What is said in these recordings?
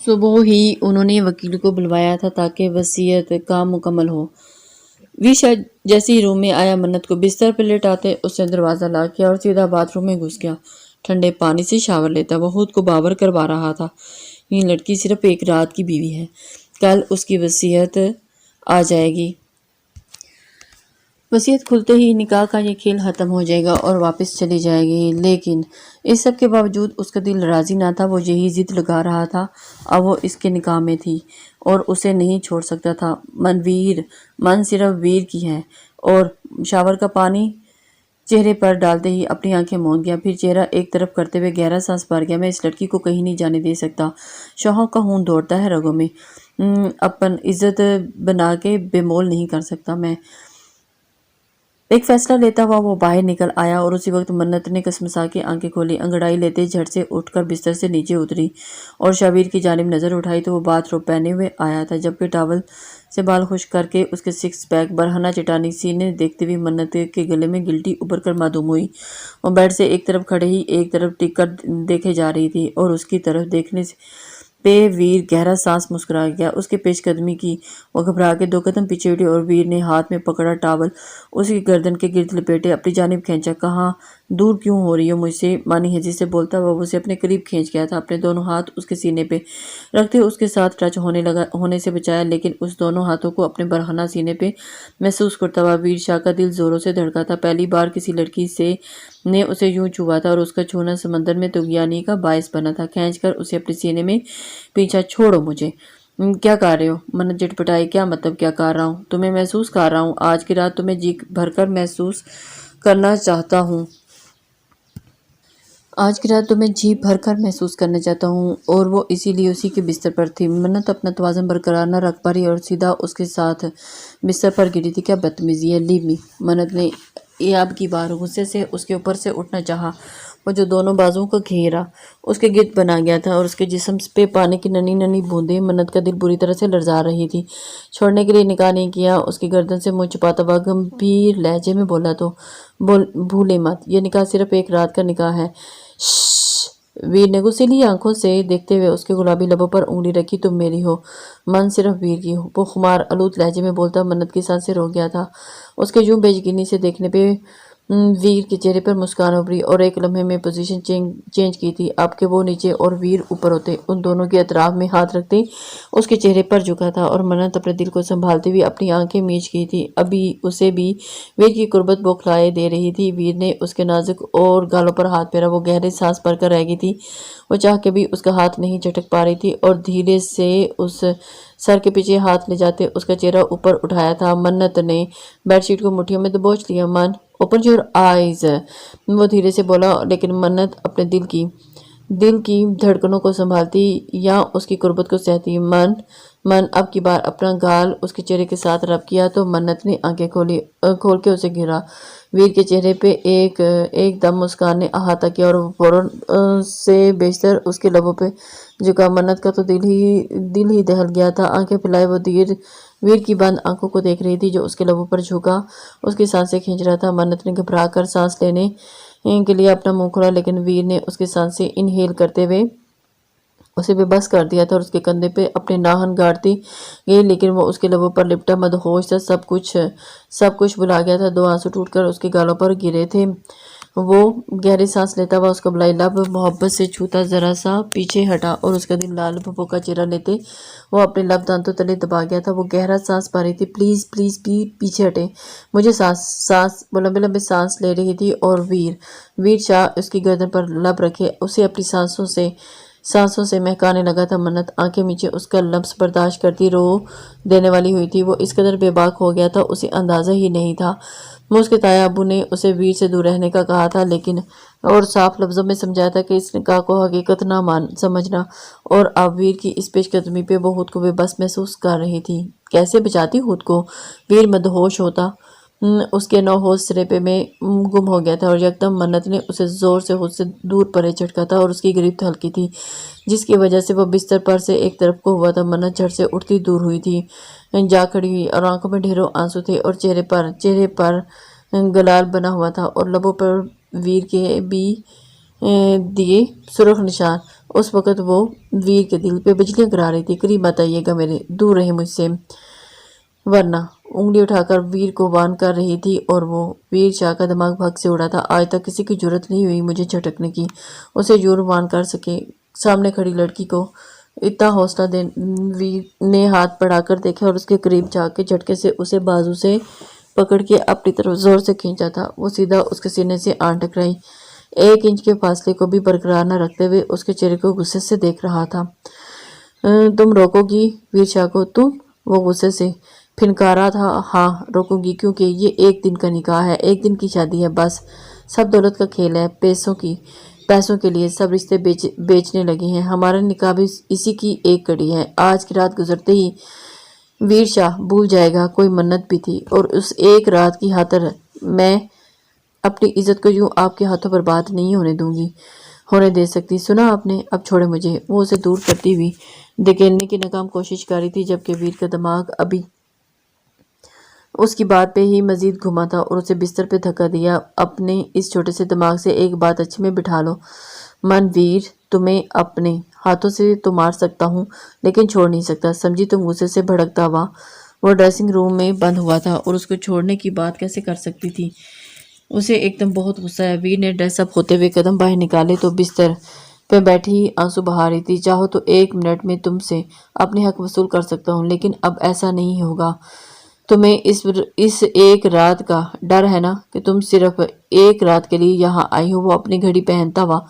صبح ہی انہوں نے وکیل کو بلوایا تھا تاکہ وصیت کام مکمل ہو۔ ویشا جیسے ہی روم میں آیا منت کو بستر پر لٹاتے اس نے دروازہ لاک کیا اور سیدھا باتھ روم میں گھس گیا۔ ٹھنڈے پانی سے شاور لیتا وہ خود کو باور کروا رہا تھا، یہ لڑکی صرف ایک رات کی بیوی ہے، کل اس کی وصیت آ جائے گی، وصیت کھلتے ہی نکاح کا یہ کھیل ختم ہو جائے گا اور واپس چلی جائے گی۔ لیکن اس سب کے باوجود اس کا دل راضی نہ تھا، وہ یہی ضد لگا رہا تھا، اب وہ اس کے نکاح میں تھی اور اسے نہیں چھوڑ سکتا تھا۔ من صرف ویر کی ہے۔ اور شاور کا پانی چہرے پر ڈالتے ہی اپنی آنکھیں موند گیا، پھر چہرہ ایک طرف کرتے ہوئے گہرا سانس بھر گیا۔ میں اس لڑکی کو کہیں نہیں جانے دے سکتا، شوہوں کا خون دوڑتا ہے رگوں میں، اپن عزت بنا کے بے مول نہیں کر سکتا میں۔ ایک فیصلہ لیتا ہوا وہ باہر نکل آیا اور اسی وقت منت نے کسمسا کے آنکھیں کھولی، انگڑائی لیتے جھٹ سے اٹھ کر بستر سے نیچے اتری اور شبیر کی جانب نظر اٹھائی تو وہ باتھ روب پہنے ہوئے آیا تھا، جبکہ ٹاول سے بال خشک کر کے اس کے سکس پیک برہنہ چٹانی سینے دیکھتے ہوئے منت کے گلے میں گلٹی ابھر کر معدوم ہوئی۔ وہ بیڈ سے ایک طرف کھڑے ہی ایک طرف ٹک کر دیکھے جا رہی تھی اور اس کی طرف دیکھنے پہ ویر گہرا سانس مسکرا گیا۔ اس کے پیش قدمی کی وہ گھبرا کے 2 قدم پیچھے ہٹی اور ویر نے ہاتھ میں پکڑا ٹاول اس کی گردن کے گرد لپیٹے اپنی جانب کھینچا۔ کہاں دور کیوں ہو رہی ہو مجھ سے؟ مانی ہجی سے بولتا وہ اسے اپنے قریب کھینچ گیا تھا، اپنے دونوں ہاتھ اس کے سینے پہ رکھتے اس کے ساتھ ٹچ ہونے سے بچایا، لیکن اس دونوں ہاتھوں کو اپنے برہنہ سینے پہ محسوس کرتا ہوا ویر شاہ کا دل زوروں سے دھڑکا تھا۔ پہلی بار کسی لڑکی نے اسے یوں چھوا تھا اور اس کا چھونا سمندر میں طغیانی کا باعث بنا تھا۔ کھینچ کر اسے اپنے سینے میں پیچھا۔ چھوڑو مجھے۔ کیا کر رہے ہو؟ منت جھٹ پٹائی۔ کیا مطلب کیا کر رہا ہوں؟ تمہیں محسوس کر رہا ہوں، آج کی رات تمہیں جی بھر کر محسوس کرنا چاہتا ہوں، آج کی رات تمہیں جی بھر کر محسوس کرنا چاہتا ہوں۔ اور وہ اسی لیے اسی کے بستر پر تھی۔ منت اپنا توازن برقرار نہ رکھ پا رہی اور سیدھا اس کے ساتھ بستر پر گری تھی۔ کیا بدتمیزی ہے، لیو می۔ منت نے اب کی بار غصے سے اس کے اوپر سے اٹھنا چاہا، وہ جو دونوں بازوؤں کا گھیرا اس کے گرد بنا گیا تھا اور اس کے جسم پہ پانی کی ننھی ننھی بوندیں۔ منت کا دل بری طرح سے لرزا رہی تھی۔ چھوڑنے کے لیے نکاح نہیں کیا، اس کی گردن سے منہ چھپاتا ہوا گمبھیر لہجے میں بولا تو بھولے مت، یہ نکاح صرف ایک رات کا نکاح ہے۔ شش۔ ویر نے غصیلی آنکھوں سے دیکھتے ہوئے اس کے گلابی لبوں پر انگلی رکھی۔ تم میری ہو، من صرف ویر کی ہو، وہ خمار آلود لہجے میں بولتا۔ منت کی سانسیں روک گیا تھا، اس کے یوں بے یقینی سے دیکھنے پہ ویر کے چہرے پر مسکان ابھری اور ایک لمحے میں پوزیشن چینج کی تھی، اب کہ وہ نیچے اور ویر اوپر ہوتے، ان دونوں کے اطراف میں ہاتھ رکھتے اس کے چہرے پر جھکا تھا اور منت اپنے دل کو سنبھالتے ہوئے اپنی آنکھیں میچ کی تھی، ابھی اسے بھی ویر کی قربت بوکھلائے دے رہی تھی۔ ویر نے اس کے نازک اور گالوں پر ہاتھ پھیرا، وہ گہرے سانس بھر کر رہ گئی تھی، وہ چاہ کے بھی اس کا ہاتھ نہیں جھٹک پا رہی تھی اور دھیرے سے اس سر کے پیچھے ہاتھ لے جاتے اس کا چہرہ اوپر اٹھایا تھا۔ منت نے بیڈ شیٹ کو مٹھیوں میں دبوچ لیا۔ من اوپن یور آئیز، وہ دھیرے سے بولا، لیکن منت اپنے دل کی دھڑکنوں کو سنبھالتی یا اس کی قربت کو سہتی۔ من اب کی بار اپنا گال اس کے چہرے کے ساتھ رب کیا تو منت نے آنکھیں کھول کے اسے گھیرا۔ ویر کے چہرے پہ ایک دم مسکان نے احاطہ کیا اور فوراً سے بیشتر اس کے لبوں پہ جھکا۔ منت کا تو دل ہی دہل گیا تھا، آنکھیں پھیلائے وہ ویر کی بند آنکھوں کو دیکھ رہی تھی جو اس کے لبوں پر جھکا اس کی سانسیں کھینچ رہا تھا۔ منت نے گھبرا کر سانس لینے کے لیے اپنا منہ کھولا، لیکن ویر نے اس کی سانسیں انہیل کرتے ہوئے اسے بے بس کر دیا تھا اور اس کے کندھے پہ اپنے ناخن گاڑتی گئی، لیکن وہ اس کے لبوں پر لپٹا مدہوش تھا۔ سب کچھ بھلا گیا تھا، 2 آنسو ٹوٹ کر اس کے گالوں پر گرے تھے۔ وہ گہری سانس لیتا ہوا اس کا بلائی لب محبت سے چھوتا، ذرا سا پیچھے ہٹا اور اس کا دل لال بھپوں کا چہرہ لیتے وہ اپنے لب دانتوں تلے دبا گیا تھا۔ وہ گہرا سانس پا رہی تھی۔ پلیز پلیز پیچھے ہٹیں مجھے، سانس وہ لمبے لمبے سانس لے رہی تھی اور ویر شاہ اس کی گردن پر لب رکھے اسے اپنی سانسوں سے مہکانے لگا تھا۔ منت آنکھیں میچے اس کا لمس برداشت کرتی رو دینے والی ہوئی تھی، وہ اس قدر بے باک ہو گیا تھا اسے اندازہ ہی نہیں تھا۔ اس کے تایا ابو نے اسے ویر سے دور رہنے کا کہا تھا، لیکن اور صاف لفظوں میں سمجھایا تھا کہ اس نکاح کو حقیقت نہ سمجھنا، اور اب ویر کی اس پیش قدمی پہ وہ خود کو بے بس محسوس کر رہی تھی۔ کیسے بچاتی خود کو؟ ویر مدہوش ہوتا اس کے نوحوش سرے پہ میں گم ہو گیا تھا اور یکدم منت نے اسے زور سے خود سے دور پرے جھٹکا تھا اور اس کی گرفت ہلکی تھی، جس کی وجہ سے وہ بستر پر سے ایک طرف کو ہوا تھا۔ منت جھٹ سے اٹھتی دور ہوئی تھی، جا کھڑی ہوئی اور آنکھوں میں ڈھیروں آنسو تھے اور چہرے پر گلال بنا ہوا تھا اور لبوں پر ویر کے بھی دیے سرخ نشان۔ उस वक़्त वो वीर के दिल पे बिजलियां गिरा रही थी। करीब मत आइएगा मेरे, दूर रहे मुझसे, वरना। उंगली उठाकर वीर को वार्न कर रही थी और वो वीर शाह का दिमाग भग से उड़ा था। आज तक किसी की जरूरत नहीं हुई मुझे झटकने की, उसे यूं वार्न कर सके। सामने खड़ी लड़की को इतना हौसला दे वीर ने हाथ बढ़ाकर देखा और उसके करीब जाके झटके से उसे बाजू से पकड़ के अपनी तरफ जोर से खींचा था। वो सीधा उसके सीने से आन टकराई। 1 इंच के फासले को भी बरकरार न रखते हुए उसके चेहरे को गुस्से से देख रहा था। तुम रोकोगी वीर शाह को? तुम? वो गुस्से से फिनकारा था। हाँ रोकूंगी, क्योंकि ये 1 दिन का निकाह है, 1 दिन की शादी है बस। सब दौलत का खेल है, पैसों के लिए सब रिश्ते बेचने लगे हैं। हमारा निकाह भी इसी की एक कड़ी है। आज की रात गुजरते ही वीर शाह भूल जाएगा कोई मन्नत भी थी, और उस एक रात की खातिर मैं अपनी इज्जत को यूं आपके हाथों बर्बाद नहीं होने दे सकती। सुना आपने? अब छोड़े मुझे। वो उसे दूर करती हुई धकेलने की नाकाम कोशिश कर रही थी, जबकि वीर का दिमाग अभी उसकी बात पे ही मजीद घुमा था और उसे बिस्तर पे धक्का दिया। अपने इस छोटे से दिमाग से एक बात अच्छे में बिठा लो वीर, तुम्हें अपने हाथों से तो मार सकता हूँ लेकिन छोड़ नहीं सकता, समझी? तुम गुस्से से भड़कता हुआ वो ड्रेसिंग रूम में बंद हुआ था और उसको छोड़ने की बात कैसे कर सकती थी? उसे एकदम बहुत गुस्सा आया। वीर ने ड्रेस अप होते हुए कदम बाहर निकाले तो बिस्तर पे बैठी ही आंसू बहा रही थी। चाहो तो 1 मिनट में तुमसे अपने हक वसूल कर सकता हूँ, लेकिन अब ऐसा नहीं होगा। तुम्हें इस एक रात का डर है ना, कि तुम सिर्फ 1 रात के लिए यहाँ आई हो। वो अपनी घड़ी पहनता हुआ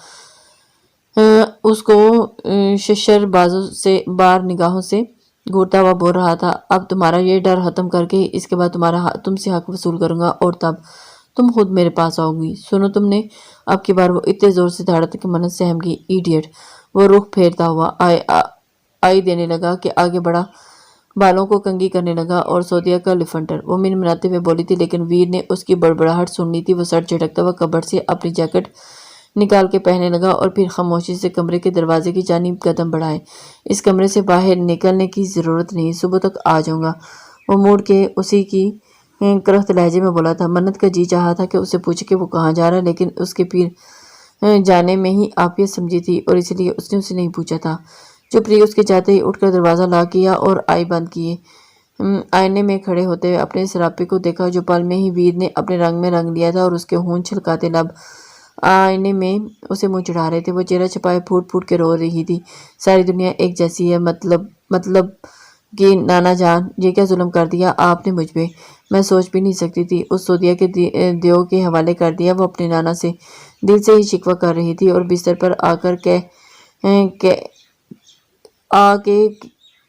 उसको शशरबाजों से बार निगाहों से घूरता हुआ बोल रहा था। अब तुम्हारा ये डर खत्म करके इसके बाद तुमसे हक वसूल करूंगा, और तब तुम खुद मेरे पास आओगी। सुनो तुमने? अब की बार वो इतने जोर से धड़क के मन्नत सहम गई। इडियट! वो रुख फेरता हुआ आई देने लगा कि आगे बढ़ा, बालों को कंघी करने लगा और सोदिया का लिफंटर। वो मिनमिनाते हुए बोली थी, लेकिन वीर ने उसकी बड़बड़ाहट सुन ली थी। वो सर झटकता हुआ कबर्ड से अपनी जैकेट निकाल के पहनने लगा और फिर खामोशी से कमरे के दरवाजे की जानिब कदम बढ़ाए। इस कमरे से बाहर निकलने की जरूरत नहीं, सुबह तक आ जाऊंगा। वो मुड़ के उसी की करख्त लहजे में बोला था। मन्नत का जी चाहा था कि उसे पूछे कि वो कहाँ जा रहा है, लेकिन उसके पीर जाने में ही आफियत समझी थी और इसलिए उसने उसे नहीं पूछा था। चुप रही। उसके जाते ही उठकर दरवाज़ा लॉक किया और आई बंद किए। आईने में खड़े होते हुए अपने सरापे को देखा, जो पल में ही वीर ने अपने रंग में रंग लिया था, और उसके होंठ छलकाते लब आईने में उसे मुंह चढ़ा रहे थे। वो चेहरा छुपाए फूट फूट के रो रही थी। सारी दुनिया एक जैसी है, मतलब कि नाना जान, ये क्या जुल्म कर दिया आपने मुझ पे? मैं सोच भी नहीं सकती थी। उस सोदिया के देव के हवाले कर दिया। वो अपने नाना से दिल से ही शिकवा कर रही थी और बिस्तर पर आके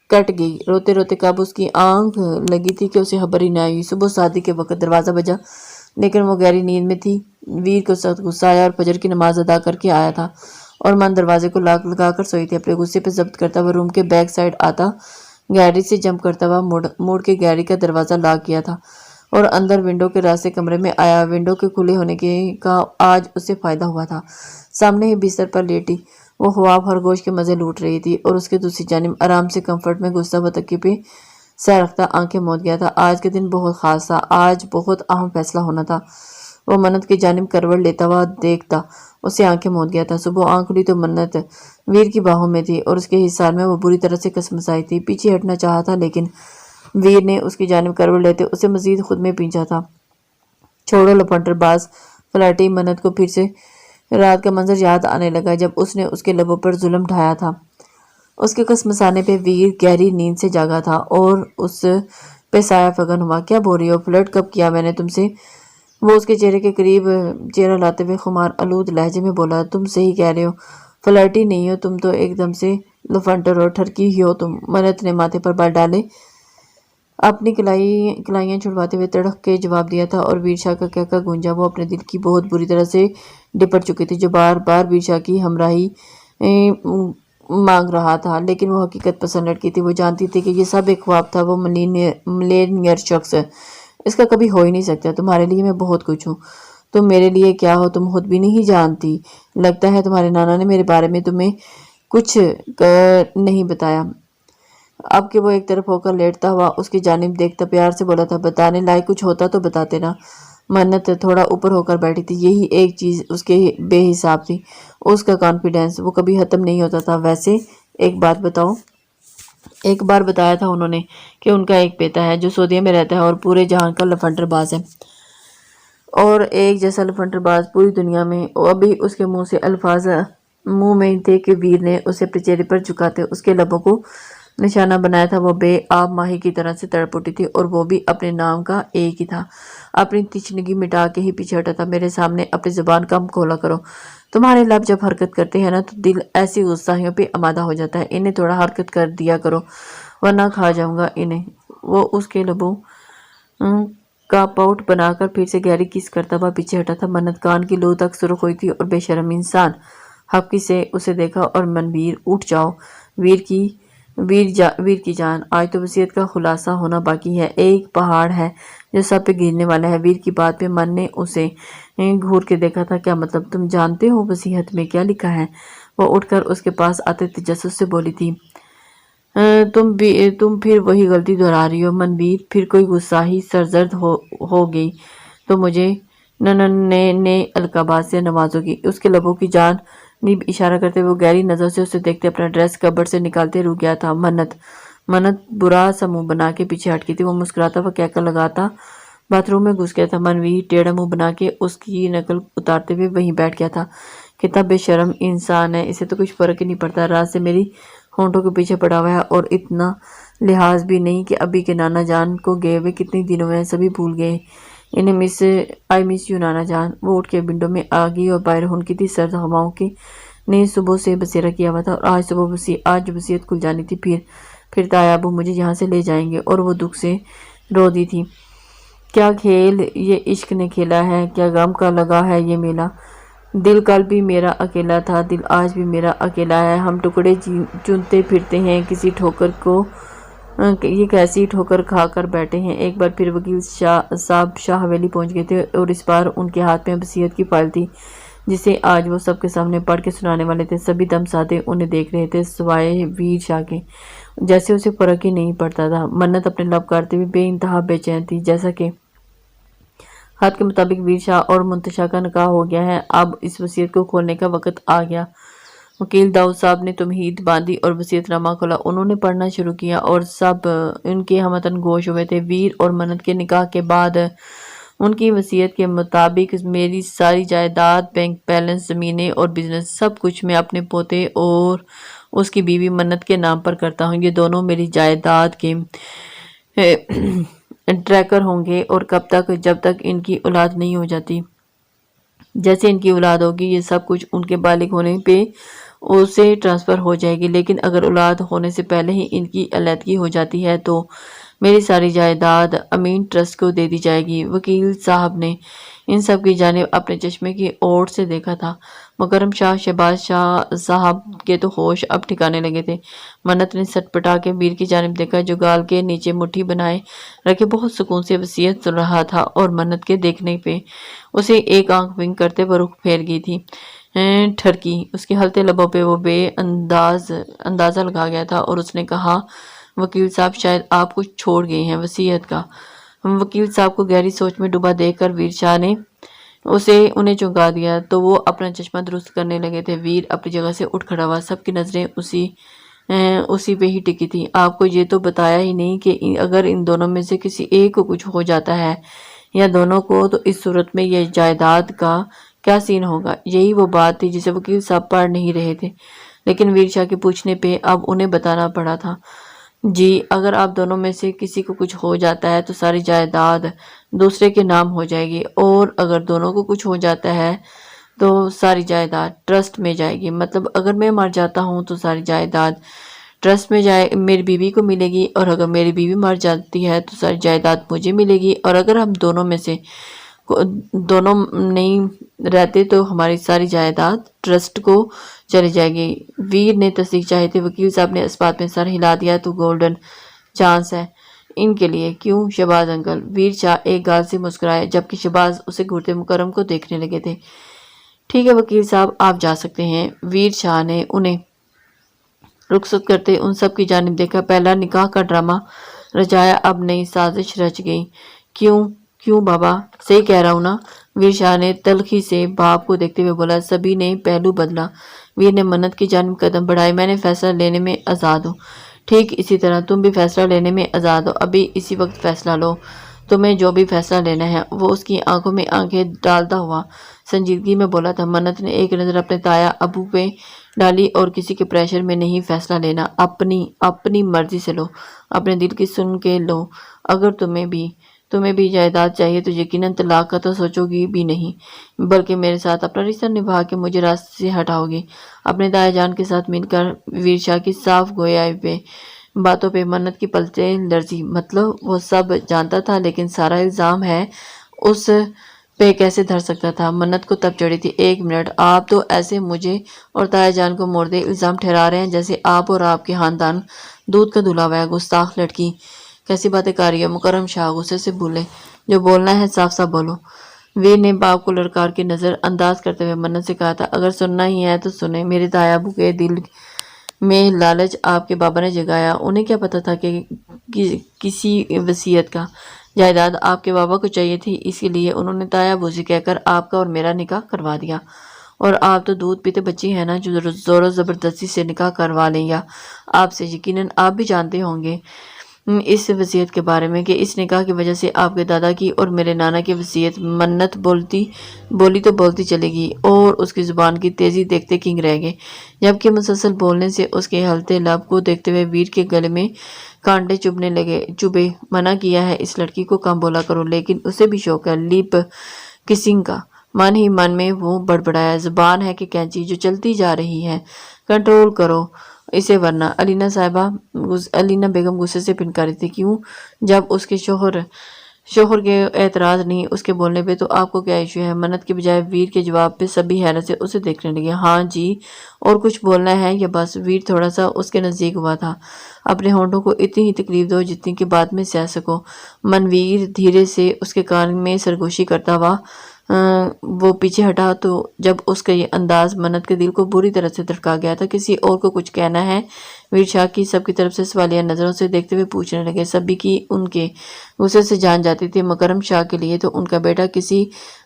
कट गई। रोते रोते कब उसकी आंख लगी थी कि उसे खबर ही ना आई। सुबह शादी के वक्त दरवाज़ा बजा, लेकिन वो गहरी नींद में थी। वीर को सख्त गुस्सा आया और फजर की नमाज अदा करके आया था और मन दरवाजे को लॉक लगाकर सोई थी। अपने गुस्से पे जब्त करता हुआ रूम के बैक साइड आता, गैलरी से जंप करता हुआ मोड़ के गैलरी का दरवाज़ा लॉक किया था और अंदर विंडो के रास्ते कमरे में आया। विंडो के खुले होने का आज उसे फ़ायदा हुआ था। सामने ही बिस्तर पर लेटी वो ख्वाब खरगोश के मज़े लूट रही थी और उसके दूसरी जानिब आराम से कंफर्ट में गुस्सा हुआ तकिए पे सर रखता आंखें मूंद गया था। आज के दिन बहुत ख़ास था। आज बहुत अहम फैसला होना था। वो मन्नत की जानिब करवट लेता हुआ देखता उसे आंखें मूंद गया था। सुबह आंख खुली तो मन्नत वीर की बाहों में थी और उसके हिसार में वो बुरी तरह से कसमसाई थी। पीछे हटना चाहा था, लेकिन वीर ने उसकी जानिब करवट लेते उसे मजीद खुद में पींचा था। छोड़ो लपंटर बाज, फलाटी। मन्नत को फिर से रात का मंजर याद आने लगा जब उसने उसके लबों पर जुल्म ढाया था। उसके कसमसाने पे वीर गहरी नींद से जागा था और उस पे साया फगन हुआ। क्या बोल रही हो? फ्लर्ट कब किया मैंने तुमसे? वो उसके चेहरे के करीब चेहरा लाते हुए खुमार आलूद लहजे में बोला। तुम सही कह रहे हो, फ्लर्टी नहीं हो तुम तो एकदम से लफंटर और ठरकी ही हो तुम। मन्नत ने माथे पर बाल डाले अपनी कलाइयाँ छुड़वाते हुए तड़क के जवाब दिया था और वीर शाह का कहका गूंजा। वो अपने दिल की बहुत बुरी तरह से निपट चुकी थी, जो बार बार वीर शाह की हमराही मांग रहा था, लेकिन वो हकीकत पसंद लड़की थी। वो जानती थी कि ये सब एक ख्वाब था। वो मिलेनियर शख्स इसका कभी हो ही नहीं सकता। तुम्हारे लिए मैं बहुत कुछ हूँ। तुम मेरे लिए क्या हो तुम खुद भी नहीं जानती। लगता है तुम्हारे नाना ने मेरे बारे में तुम्हें कुछ नहीं बताया। अब कि वो एक तरफ होकर लेटता हुआ उसकी जानिब देखता प्यार से बोला था, बताने लायक कुछ होता तो बताते ना। मन्नत थोड़ा ऊपर होकर बैठी थी। यही एक चीज़ उसके बेहिसाब थी, उसका कॉन्फिडेंस, वो कभी ख़त्म नहीं होता था। वैसे एक बात बताओ, एक बार बताया था उन्होंने कि उनका एक बेटा है जो सऊदीया में रहता है और पूरे जहां का लफंडरबाज है, और एक जैसा लफंडरबाज पूरी दुनिया में। अभी उसके मुंह से अल्फाज मुंह में थे कि वीर ने उसे अपने चेहरे पर झुकाते उसके लबों को निशाना बनाया था। वो बेआब माही की तरह से तड़प उठी थी, और वो भी अपने नाम का एक ही था। अपनी तिचनगी मिटा के ही पीछे हटा था। मेरे सामने अपनी जुबान कम खोला करो। तुम्हारे लब जब हरकत करते हैं ना तो दिल ऐसी गुस्साहियों पे आमादा हो जाता है। इन्हें थोड़ा हरकत कर दिया करो वरना खा जाऊंगा इन्हें। वो उसके लबों का पाउट बनाकर फिर से गहरी किस करता हुआ पीछे हटा था। मन्नत कान की लू तक सुर्ख हुई थी और बेशर्म इंसान हफ्की से उसे देखा। और मनवीर उठ जाओ, वीर की जान, आज तो वसीयत का खुलासा होना बाकी है। एक पहाड़ है जो सब पे गिरने वाला है। वीर की बात पे मन ने उसे घूर के देखा था। क्या मतलब? तुम जानते हो वसीयत में क्या लिखा है? वो उठकर उसके पास आते तजस्सुस से बोली थी। तुम फिर वही गलती दोहरा रही हो मनवीर। फिर कोई गुस्सा ही सरजर्द हो गई तो मुझे ने अलकाबाद से नवाजोगी। उसके लबों की जान नीब इशारा करते हुए गहरी नजर से उसे देखते अपना ड्रेस कबर्ड से निकालते रुक गया था। मन्नत बुरा सा मुंह बना के पीछे हटकी थी। वो मुस्कुराता हुआ कहकर लगाता बाथरूम में घुस गया था। मनवीर टेढ़ा मुंह बना के उसकी नकल उतारते हुए वहीं बैठ गया था। कितना बेशर्म इंसान है, इसे तो कुछ फर्क ही नहीं पड़ता। रात से मेरी होंठों के पीछे पड़ा हुआ है और इतना लिहाज भी नहीं कि अभी के नाना जान को गए हुए कितने दिनों में सभी भूल गए। आई मिस यू नाना जान। वो उठ के विंडो में आ गई और बाहर हुनकी थी सर्द हवाओं की ने सुबह से बसेरा किया हुआ था। और आज वसीयत खुल जानी थी। फिर ताया अबू मुझे यहाँ से ले जाएंगे। और वो दुख से रो दी थी। क्या खेल ये इश्क ने खेला है, क्या गम का लगा है ये मेला। दिल कल भी मेरा अकेला था, दिल आज भी मेरा अकेला है। हम टुकड़े चुनते फिरते हैं किसी ठोकर को, ये कैसी ठोकर खाकर बैठे हैं। एक बार फिर वकील साहब शाह हवेली पहुंच गए थे और इस बार उनके हाथ में वसीयत की फाइल थी जिसे आज वो सबके सामने पढ़ के सुनाने वाले थे। सभी दम साधे उन्हें देख रहे थे सिवाय वीर शाह के, जैसे उसे फर्क ही नहीं पड़ता था। मन्नत अपने लब काटते हुए बेइंतहा बेचैन थी। जैसा कि हाथ के मुताबिक वीर शाह और मुंतशा का निकाह हो गया है, अब इस वसीयत को खोलने का वक्त आ गया। वकील दाऊद साहब ने तमहीद बांधी और वसीयतनामा खोला। उन्होंने पढ़ना शुरू किया और सब उनके हमतन गोश हुए थे। वीर और मन्नत के निकाह के बाद उनकी वसीयत के मुताबिक मेरी सारी जायदाद, बैंक बैलेंस, ज़मीनें और बिजनेस सब कुछ मैं अपने पोते और उसकी बीवी मन्नत के नाम पर करता हूँ। ये दोनों मेरी जायदाद के ट्रैकर होंगे और कब तक? जब तक इनकी औलाद नहीं हो जाती। जैसे इनकी औलाद होगी ये सब कुछ उनके बालिग होने पे उसे ट्रांसफ़र हो जाएगी। लेकिन अगर औलाद होने से पहले ही इनकी अलहदगी हो जाती है तो मेरी सारी जायदाद अमीन ट्रस्ट को दे दी जाएगी। वकील साहब ने इन सब की जानिब अपने चश्मे की ओर से देखा था। मुकर्रम शाह शहबाज शाह साहब के तो होश अब ठिकाने लगे थे। मन्नत ने सटपटा के वीर की जानिब देखा जो गाल के नीचे मुट्ठी बनाए रखे बहुत सुकून से वसीयत सुन रहा था, और मन्नत के देखने पे उसे एक आंख विंग करते वो रुख फेर गई थी। ठरकी उसके हलते लबों पे वो अंदाजा लगा गया था और उसने कहा, वकील साहब शायद आप कुछ छोड़ गए हैं वसीयत का। वकील साहब को गहरी सोच में डूबा देखकर वीर शाह ने उन्हें चौंका दिया तो वो अपना चश्मा दुरुस्त करने लगे थे। वीर अपनी जगह से उठ खड़ा हुआ। सबकी नजरें उसी पे ही टिकी थी। आपको ये तो बताया ही नहीं कि अगर इन दोनों में से किसी एक को कुछ हो जाता है या दोनों को, तो इस सूरत में ये जायदाद का क्या सीन होगा। यही वो बात थी जिसे वकील साहब पढ़ नहीं रहे थे, लेकिन वीर शाह के पूछने पे अब उन्हें बताना पड़ा था। जी, अगर आप दोनों में से किसी को कुछ हो जाता है तो सारी जायदाद दूसरे के नाम हो जाएगी, और अगर दोनों को कुछ हो जाता है तो सारी जायदाद ट्रस्ट में जाएगी। मतलब अगर मैं मर जाता हूँ तो सारी जायदाद ट्रस्ट में मेरी बीवी को मिलेगी, और अगर मेरी बीवी मर जाती है तो सारी जायदाद मुझे मिलेगी, और अगर हम दोनों में से दोनों नहीं रहते तो हमारी सारी जायदाद ट्रस्ट को चली जाएगी। वीर ने तस्दीक चाहे थे। वकील साहब ने इस बात में सर हिला दिया। तो गोल्डन चांस है इनके लिए। क्यों शहबाज अंकल? वीर शाह एक गाल से मुस्कुराए, जबकि शहबाज उसे घूरते मुकर्रम को देखने लगे थे। ठीक है वकील साहब, आप जा सकते हैं। वीर शाह ने उन्हें रुखसत करते उन सब की जानिब देखा। पहला निकाह का ड्रामा रचाया, अब नई साजिश रच गई। क्यों? क्यों बाबा, सही कह रहा हूँ ना? वीर शाह ने तल्खी से बाप को देखते हुए बोला। सभी ने पहलू बदला। वीर ने मन्नत की जानिब कदम बढ़ाए। मैंने फैसला लेने में आज़ाद हूँ। ठीक इसी तरह तुम भी फैसला लेने में आज़ाद हो। अभी इसी वक्त फैसला लो। तुम्हें जो भी फैसला लेना है। वो उसकी आंखों में आंखें डालता हुआ संजीदगी में बोला था। मन्नत ने एक नज़र अपने ताया अबू पे डाली। और किसी के प्रेशर में नहीं फैसला लेना, अपनी अपनी मर्जी से लो, अपने दिल की सुन के लो। अगर तुम्हें भी जायदाद चाहिए तो यकीनन तलाक का तो सोचोगी भी नहीं, बल्कि मेरे साथ अपना रिश्ता निभा के मुझे रास्ते से हटाओगी। अपने दाया जान के साथ मिलकर। वीर शाह की साफ गोया पे बातों पे मन्नत की पलकें लरजी। मतलब वो सब जानता था, लेकिन सारा इल्ज़ाम है उस पे कैसे धर सकता था? मन्नत को तब चढ़ी थी। एक मिनट, आप तो ऐसे मुझे और ताया जान को मोर्दे इल्ज़ाम ठहरा रहे हैं जैसे आप और आपके खानदान दूध का धुला हुआ है। गुस्ताख लड़की, कैसी बातें कर रही है? मुकर्रम शाह गुस्से से बोले। जो बोलना है साफ साफ बोलो। वीर ने बाप को लड़कार की नज़र अंदाज करते हुए मन्नत से कहा था। अगर सुनना ही है तो सुने। मेरे दाया अबू के दिल में लालच आपके बाबा ने जगाया। उन्हें क्या पता था किसी वसीयत का जायदाद आपके बाबा को चाहिए थी, इसीलिए उन्होंने ताया अबू से कहकर आपका और मेरा निकाह करवा दिया। और आप तो दूध पीते बच्ची हैं ना, जो जोरों ज़बरदस्ती से निकाह करवा लें। या आपसे यकीनन आप भी जानते होंगे इस वसीयत के बारे में कि इस निकाह की वजह से आपके दादा की और मेरे नाना की वसीयत। मन्नत बोली तो बोलती चलेगी और उसकी जुबान की तेजी देखते किंग रह गए, जबकि मुसलसल बोलने से उसके हलते लब को देखते हुए वीर के गले में कांटे चुभे। मना किया है इस लड़की को कम बोला करो, लेकिन उसे भी शौक है लिप किसिंग का। मन ही मन में वो बड़बड़ाया। जुबान है कि कैंची जो चलती जा रही है, कंट्रोल करो इसे वरना। अलीना बेगम गुस्से से फिनकारी थी। क्यों? जब उसके शोहर के एतराज नहीं उसके बोलने पे, तो आपको क्या इशू है? मन्नत के बजाय वीर के जवाब पे सभी हैरत से उसे देखने लगे। हाँ जी, और कुछ बोलना है या बस? वीर थोड़ा सा उसके नज़दीक हुआ था। अपने होंठों को इतनी ही तकलीफ दो जितनी कि बाद में सह सको। मनवीर धीरे से उसके कान में सरगोशी करता हुआ वो पीछे हटा, तो जब उसका ये अंदाज मन्नत के दिल को बुरी तरह से धड़का गया था। किसी और को कुछ कहना है? वीर शाह की सबकी तरफ से सवालिया नज़रों से देखते हुए पूछने लगे। सभी की उनके गुस्से से जान जाती थी। मुकर्रम शाह के लिए तो उनका बेटा कैसी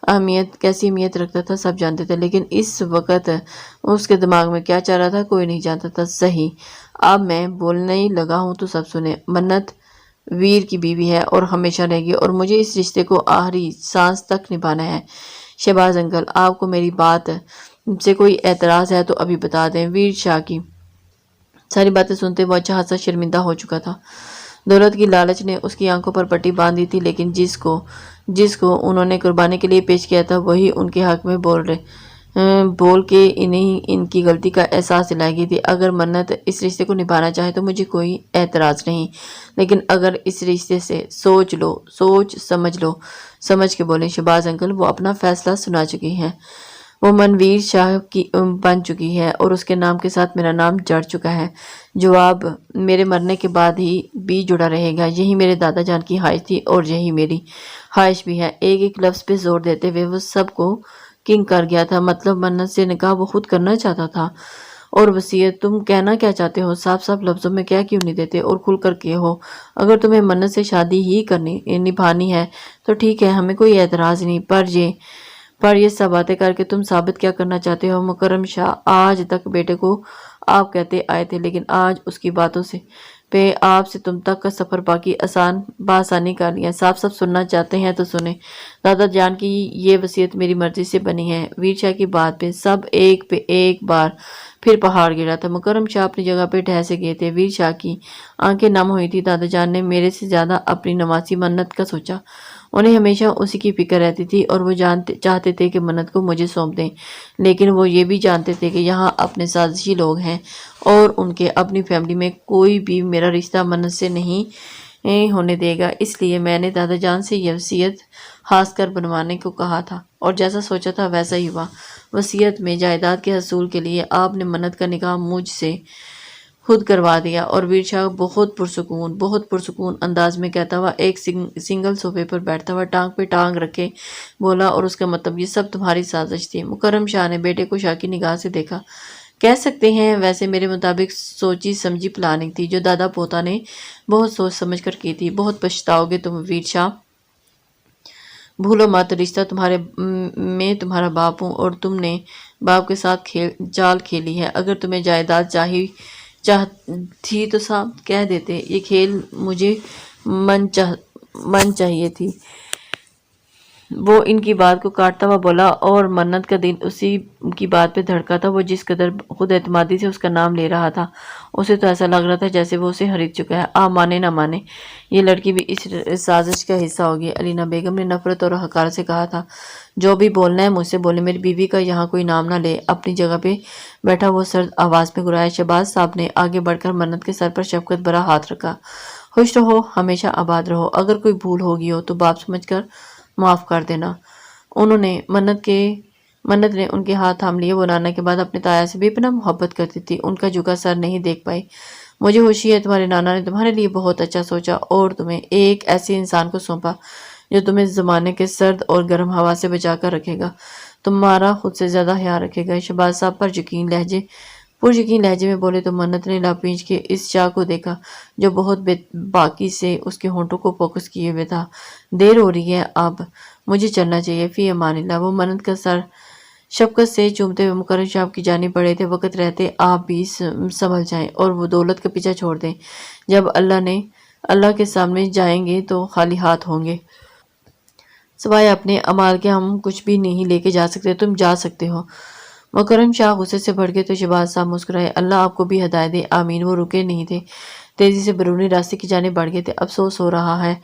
अहमियत रखता था सब जानते थे, लेकिन इस वक्त उसके दिमाग में क्या चल रहा था कोई नहीं जानता था। सही, अब मैं बोलने ही लगा हूँ तो सब सुने। मन्नत वीर की बीवी है और हमेशा रहेगी, और मुझे इस रिश्ते को आखिरी सांस तक निभाना है। शहबाज अंकल, आपको मेरी बात से कोई एतराज़ है तो अभी बता दें। वीर शाह की सारी बातें सुनते वो अच्छा खासा शर्मिंदा हो चुका था। दौलत की लालच ने उसकी आंखों पर पट्टी बांध दी थी, लेकिन जिसको उन्होंने कुर्बानी के लिए पेश किया था वही उनके हक में बोल के इन्हें इनकी गलती का एहसास दिलाएगी थी। अगर मन्नत इस रिश्ते को निभाना चाहे तो मुझे कोई एतराज़ नहीं, लेकिन अगर इस रिश्ते से सोच समझ के बोलें। शहबाज अंकल, वो अपना फैसला सुना चुकी हैं। वो मनवीर शाह की बन चुकी है और उसके नाम के साथ मेरा नाम जड़ चुका है। जवाब मेरे मरने के बाद ही भी जुड़ा रहेगा। यही मेरे दादा जान की ख्वाहिश थी और यही मेरी ख्वाहिश भी है। एक एक लफ्ज़ पे जोर देते हुए वो सबको किंग कर गया था। मतलब मन्नत से निकाह वो खुद करना चाहता था। और वसीयत, तुम कहना क्या चाहते हो? साफ साफ लफ्ज़ों में क्या क्यों नहीं देते और खुल कर के हो? अगर तुम्हें मन्नत से शादी ही निभानी है तो ठीक है, हमें कोई एतराज़ नहीं, पर ये सब बातें करके तुम साबित क्या करना चाहते हो? मुकर्रम शाह, आज तक बेटे को आप कहते आए थे, लेकिन आज उसकी बातों से पे आपसे तुम तक का सफ़र बासानी कर लिया। साफ साफ सुनना चाहते हैं तो सुने। दादा जान की ये वसीयत मेरी मर्जी से बनी है। वीर शाह की बात पे सब एक पे एक बार फिर पहाड़ गिरा था। मुकर्रम शाह अपनी जगह पे ढह से गए थे। वीर शाह की आंखें नम हुई थी। दादा जान ने मेरे से ज़्यादा अपनी नवासी मन्नत का सोचा। उन्हें हमेशा उसी की फिक्र रहती थी और वो चाहते थे कि मन्नत को मुझे सौंप दें, लेकिन वो ये भी जानते थे कि यहाँ अपने साजिशी लोग हैं और उनके अपनी फैमिली में कोई भी मेरा रिश्ता मन्नत से नहीं होने देगा। इसलिए मैंने दादा जान से यह वसीयत खास कर बनवाने को कहा था, और जैसा सोचा था वैसा ही हुआ। वसीयत में जायदाद के हसूल के लिए आपने मन्नत का निकाह मुझसे खुद करवा दिया। और वीर शाह बहुत पुरसुकून अंदाज में कहता हुआ एक सिंगल सोफे पर बैठता हुआ टांग पे टांग रखे बोला, और उसका मतलब ये सब तुम्हारी साजिश थी। मुकर्रम शाह ने बेटे को शाह की निगाह से देखा। कह सकते हैं वैसे मेरे मुताबिक सोची समझी प्लानिंग थी, जो दादा पोता ने बहुत सोच समझ कर की थी। बहुत पछताओगे तुम वीर शाह। भूलो मत, रिश्ता तुम्हारे मैं तुम्हारा बाप हूँ और तुमने बाप के साथ चाल खेली है। अगर तुम्हें जायदाद थी तो साफ कह देते। ये खेल मुझे मन चाहिए थी। वो इनकी बात को काटता हुआ बोला और मन्नत का दिल उसी की बात पे धड़का था। वो जिस कदर खुद एतमादी से उसका नाम ले रहा था, उसे तो ऐसा लग रहा था जैसे वो उसे खरीद चुका है। आप माने ना माने, ये लड़की भी इस साजिश का हिस्सा होगी। अलीना बेगम ने नफरत और हकारत से कहा था, जो भी बोलना है मुझसे बोले, मेरी बीवी का यहाँ कोई नाम ना ले। अपनी जगह पे बैठा वो सर्द आवाज में गुराया। शहबाज साहब ने आगे बढ़कर मन्नत के सर पर शफकत भरा हाथ रखा। खुश रहो, हमेशा आबाद रहो। अगर कोई भूल होगी हो तो बाप समझकर माफ कर देना। उन्होंने मन्नत ने उनके हाथ थाम लिए। वो नाना के बाद अपने ताया से बेपनाह मोहब्बत करती थी। उनका झुका सर नहीं देख पाई। मुझे खुशी है तुम्हारे नाना ने तुम्हारे लिए बहुत अच्छा सोचा और तुम्हें एक ऐसे इंसान को सौंपा जो तुम्हें जमाने के सर्द और गर्म हवा से बचा कर रखेगा, तुम्हारा खुद से ज्यादा ख्याल रखेगा। शहबाज साहब पुरयकीन लहजे में बोले तो मन्नत ने लापींच के इस शाह को देखा जो बहुत बाकी से उसके होंठों को फोकस किए हुए था। देर हो रही है, अब मुझे चलना चाहिए। फी अमानिल्लाह। वो मन्नत का सर शफकत से चूमते हुए मुकर्रम साहब की जानिब बढ़े थे। वक्त रहते आप भी संभल जाएं और वो दौलत का पीछा छोड़ दें। जब अल्लाह के सामने जाएंगे तो खाली हाथ होंगे। सिवाय अपने अमाल के हम कुछ भी नहीं लेके जा सकते। तुम जा सकते हो। मुकर्रम शाह गुस्से से भड़के तो शहबाज साहब मुस्कुराए। अल्लाह आपको भी हिदायत दे। आमीन। वो रुके नहीं थे, तेजी से बैरूनी रास्ते की जानिब बढ़ गए थे। अफसोस हो रहा है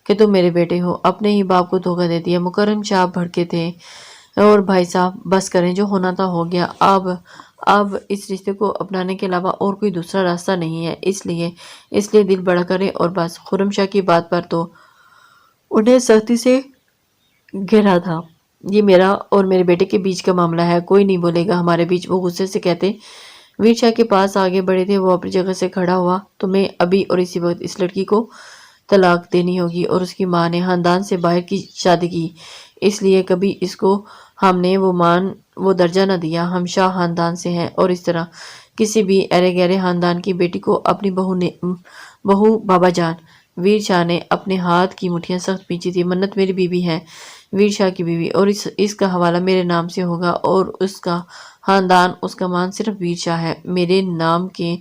कि तुम मेरे बेटे हो, अपने ही बाप को धोखा दे दिया। मुकर्रम शाह भड़के थे। और भाई साहब बस करें, जो होना था हो गया। अब इस रिश्ते को अपनाने के अलावा और कोई दूसरा रास्ता नहीं है। इसलिए दिल बड़ा करें और बस। खुर्रम शाह की बात पर तो उन्हें सख्ती से घेरा था। ये मेरा और मेरे बेटे के बीच का मामला है, कोई नहीं बोलेगा हमारे बीच। वो गुस्से से कहते वीर शाह के पास आगे बढ़े थे। वो अपनी जगह से खड़ा हुआ। तुम्हें अभी और इसी वक्त इस लड़की को तलाक देनी होगी। और उसकी माँ ने खानदान से बाहर की शादी की, इसलिए कभी इसको हमने वो दर्जा न दिया। हम शाह खानदान से हैं और इस तरह किसी भी अरे गहरे खानदान की बेटी को अपनी बहू बाबा जान। वीर शाह ने अपने हाथ की मुठ्ठियां सख्त पींची थी। मन्नत मेरी बीवी है, वीर शाह की बीवी, और इसका हवाला मेरे नाम से होगा और उसका खानदान, उसका मान सिर्फ वीर शाह है। मेरे नाम के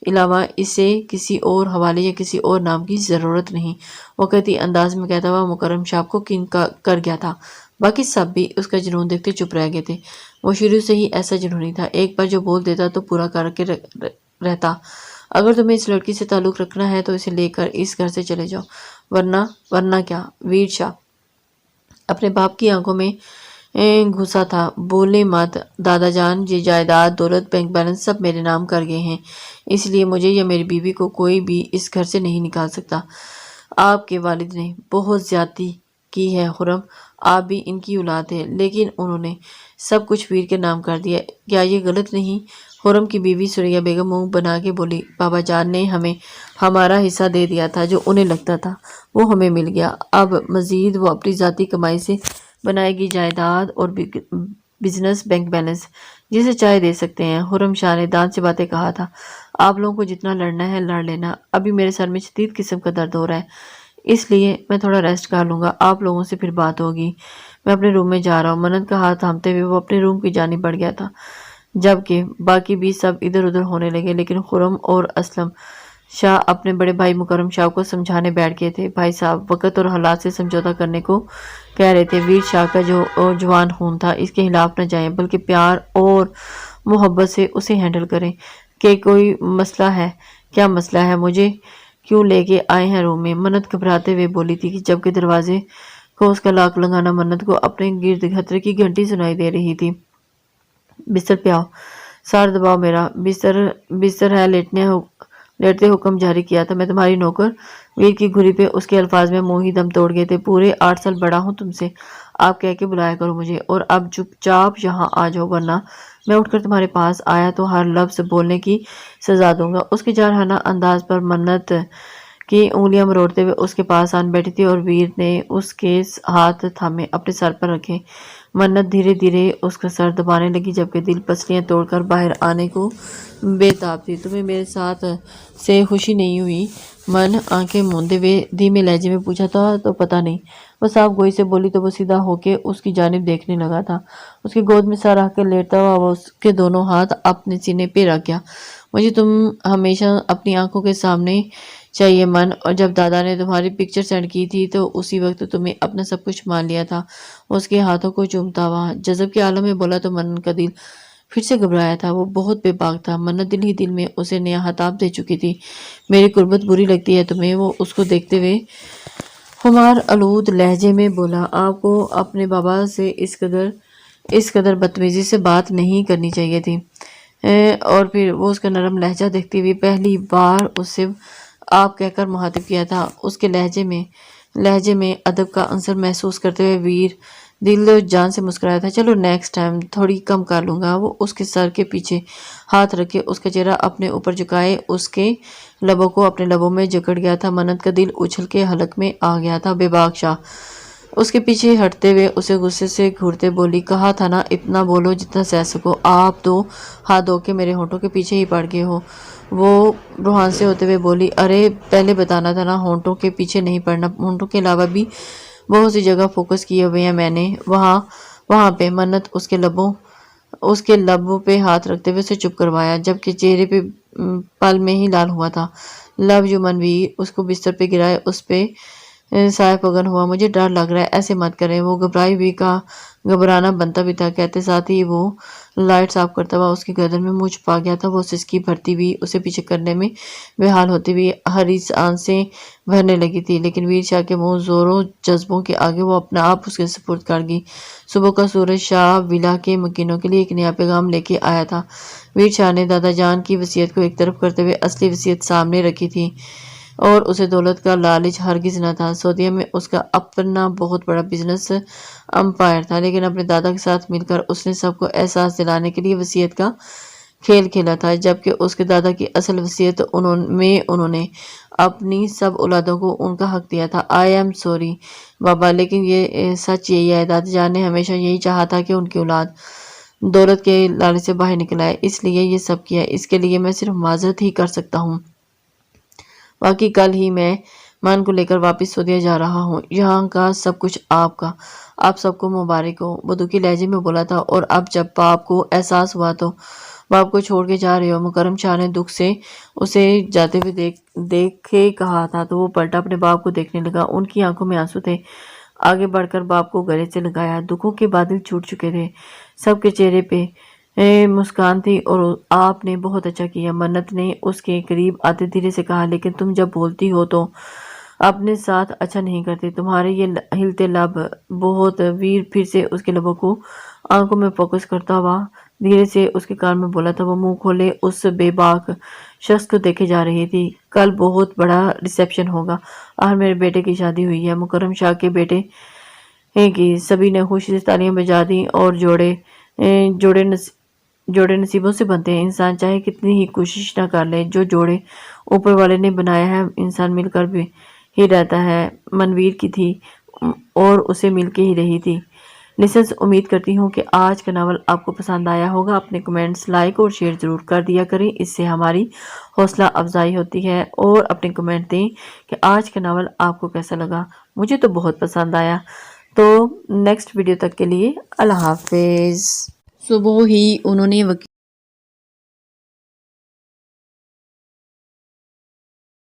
अलावा इसे किसी और हवाले या किसी और नाम की ज़रूरत नहीं। वो कहती अंदाज में कहता हुआ मुकर्रम शाह को किंग कर गया था। बाकी सब भी उसका जुनून देखते चुप रह गए थे। वो शुरू से ही ऐसा जुनूनी था, एक बार जो बोल देता तो पूरा करके रहता। अगर तुम्हें इस लड़की से ताल्लुक़ रखना है तो इसे लेकर इस घर से चले जाओ, वरना क्या। वीर शाह अपने बाप की आंखों में घुसा था। बोले मत दादा जान, ये जायदाद, दौलत, बैंक बैलेंस सब मेरे नाम कर गए हैं, इसलिए मुझे या मेरी बीवी को कोई भी इस घर से नहीं निकाल सकता। आपके वालिद ने बहुत ज्यादती की है खुर्रम, आप भी इनकी औलाद है, लेकिन उन्होंने सब कुछ वीर के नाम कर दिया। क्या ये गलत नहीं? खुर्रम की बीवी सुरैया बेगम मुंह बना के बोली, बाबा जान ने हमें हमारा हिस्सा दे दिया था, जो उन्हें लगता था वो हमें मिल गया। अब मजीद वो अपनी ज़ाती कमाई से बनाएगी जायदाद और बिजनेस, बैंक बैलेंस, जिसे चाहे दे सकते हैं। खुर्रम शाह ने दांत से बातें कहा था, आप लोगों को जितना लड़ना है लड़ लेना। अभी मेरे सर में शदीद किस्म का दर्द हो रहा है, इसलिए मैं थोड़ा रेस्ट कर लूँगा, आप लोगों से फिर बात होगी। मैं अपने रूम में जा रहा हूँ। मन्नत का हाथ थामते हुए वो अपने रूम की जानिब बढ़ गया था, जबकि बाकी भी सब इधर उधर होने लगे। लेकिन खुर्रम और असलम शाह अपने बड़े भाई मुकर्रम शाह को समझाने बैठ गए थे। भाई साहब वक़्त और हालात से समझौता करने को कह रहे थे। वीर शाह का जो जवान खून था, इसके खिलाफ न जाएं, बल्कि प्यार और मोहब्बत से उसे हैंडल करें। कि कोई मसला है? क्या मसला है? मुझे क्यों लेके आए हैं रूम में? मन्नत घबराते हुए बोली थी, जबकि दरवाजे को उसका लाक लगाना मन्नत को अपने गिर्द खतरे की घंटी सुनाई दे रही थी। बिस्तर पे आओ, सार दबाओ मेरा। बिस्तर है, लेटते हुक्म जारी किया था। मैं तुम्हारी नौकर। वीर की घुरी पे उसके अल्फाज में मुंह ही दम तोड़ गए थे। पूरे 8 साल बड़ा हूँ तुमसे, आप कह के बुलाया करो मुझे, और अब चुपचाप यहाँ आ जाओ, वरना मैं उठकर तुम्हारे पास आया तो हर लफ्ज बोलने की सजा दूंगा। उसके जारहाना अंदाज पर मन्नत की उंगलियां मरोड़ते हुए उसके पास आन बैठी थी और वीर ने उसके हाथ थामे अपने सर पर रखे। मन्नत धीरे धीरे उसका सर दबाने लगी, जबकि दिल पसलियां तोड़कर बाहर आने को बेताब थी। तुम्हें मेरे साथ से खुशी नहीं हुई? मन आंखें मूंदे हुए धीमे लहजे में पूछा था तो पता नहीं। वो साफ गोई से बोली तो वो सीधा होके उसकी जानिब देखने लगा था। उसकी गोद में सर रख कर लेटता हुआ वो उसके दोनों हाथ अपने सीने पे रख गया। मुझे तुम हमेशा अपनी आंखों के सामने चाहिए मन, और जब दादा ने तुम्हारी पिक्चर सेंड की थी तो उसी वक्त तुम्हें अपना सब कुछ मान लिया था। उसके हाथों को चूमता हुआ जज़ब के आलम में बोला तो मनन का दिल फिर से घबराया था। वो बहुत बेबाक था। मन्नत दिल ही दिल में उसे नया हताब दे चुकी थी। मेरी कुर्बत बुरी लगती है तुम्हें, वो उसको देखते हुए खुमार आलूद लहजे में बोला। आपको अपने बाबा से इस कदर बदतमीजी से बात नहीं करनी चाहिए थी। और फिर वो उसका नरम लहजा देखती हुई पहली बार उससे आप कहकर मुखातिब किया था। उसके लहजे में अदब का अंसर महसूस करते हुए वीर दिल जान से मुस्कुराया था। चलो नेक्स्ट टाइम थोड़ी कम कर लूँगा। वो उसके सर के पीछे हाथ रखे उसका चेहरा अपने ऊपर झुकाए उसके लबों को अपने लबों में जकड़ गया था। मन्नत का दिल उछल के हलक में आ गया था। बेबाक शाह उसके पीछे हटते हुए उसे गुस्से से घूरते बोली, कहा था ना इतना बोलो जितना सह सको। आप दो हाथ धो के मेरे होंठों के पीछे ही पड़ गए हो। वो रूहान से होते हुए बोली, अरे पहले बताना था ना, होंठों के पीछे नहीं पड़ना। होंठों के अलावा भी बहुत सी जगह फोकस किए हुए हैं मैंने। वहाँ पे मन्नत उसके लबों पे हाथ रखते हुए उसे चुप करवाया, जबकि चेहरे पे पल में ही लाल हुआ था। लव यू मनवीर उसको बिस्तर पे गिराए उस पे साय पगन हुआ। मुझे डर लग रहा है, ऐसे मत करें। वो घबराई हुई का घबराना बनता भी था। कहते साथ ही वो लाइट साफ करता हुआ उसकी गर्दन में मुंह छुपा गया था। वो सिसकी भरती हुई उसे पीछे करने में बेहाल होती हुई हरी आंखें भरने लगी थी, लेकिन वीर शाह के मुंह जोरों जज्बों के आगे वो अपना आप उसके सुपुर्द कर गई। सुबह का सूरज शाह विला के मकीनों के लिए एक नया पैगाम लेके आया था। वीर शाह ने दादा जान की वसीयत को एक तरफ करते हुए असली वसीयत सामने रखी थी, और उसे दौलत का लालच हरगिज न था। सऊदीया में उसका अपना बहुत बड़ा बिजनेस अंपायर था, लेकिन अपने दादा के साथ मिलकर उसने सबको एहसास दिलाने के लिए वसीयत का खेल खेला था, जबकि उसके दादा की असल वसीयत उन्होंने अपनी सब औलादों को उनका हक दिया था। आई एम सॉरी बाबा, लेकिन ये सच यही है। दादा जान ने हमेशा यही चाहा था कि उनकी औलाद दौलत के लालच से बाहर निकल आए, इसलिए ये सब किया। इसके लिए मैं सिर्फ माजरत ही कर सकता हूँ। बाकी कल ही मैं मन को लेकर वापस सऊदीया जा रहा हूँ। यहाँ का सब कुछ आपका, आप सबको मुबारक हो। वो दुखी लहजे में बोला था। और अब जब बाप को एहसास हुआ तो बाप को छोड़ के जा रहे हो? मुकरम शाह ने दुख से उसे जाते हुए देखे कहा था, तो वो पलटा अपने बाप को देखने लगा। उनकी आंखों में आंसू थे। आगे बढ़कर बाप को गले से लगाया। दुखों के बादल छूट चुके थे सबके चेहरे पे मुस्कान थी। और आपने बहुत अच्छा किया, मन्नत ने उसके करीब आते धीरे से कहा, लेकिन तुम जब बोलती हो तो अपने साथ अच्छा नहीं करते। तुम्हारे ये हिलते लब बहुत। वीर फिर से उसके लबों को आंखों में फोकस करता हुआ धीरे से उसके कान में बोला था। वो मुंह खोले उस बेबाक शख्स को देखे जा रही थी। कल बहुत बड़ा रिसेप्शन होगा। आज मेरे बेटे की शादी हुई है। मुकरम शाह के बेटे की सभी ने खुशी से तालियां बजा दी। और जोड़े नसीबों से बनते हैं। इंसान चाहे कितनी ही कोशिश ना कर ले, जो जोड़े ऊपर वाले ने बनाया है इंसान मिलकर भी ही रहता है। मनवीर की थी और उसे मिलके ही रही थी। लिसनर्स, उम्मीद करती हूँ कि आज का नावल आपको पसंद आया होगा। अपने कमेंट्स लाइक और शेयर ज़रूर कर दिया करें, इससे हमारी हौसला अफजाई होती है। और अपने कमेंट दें कि आज का नावल आपको कैसा लगा। मुझे तो बहुत पसंद आया। तो नेक्स्ट वीडियो तक के लिए अल्लाह हाफिज़। सुबह ही उन्होंने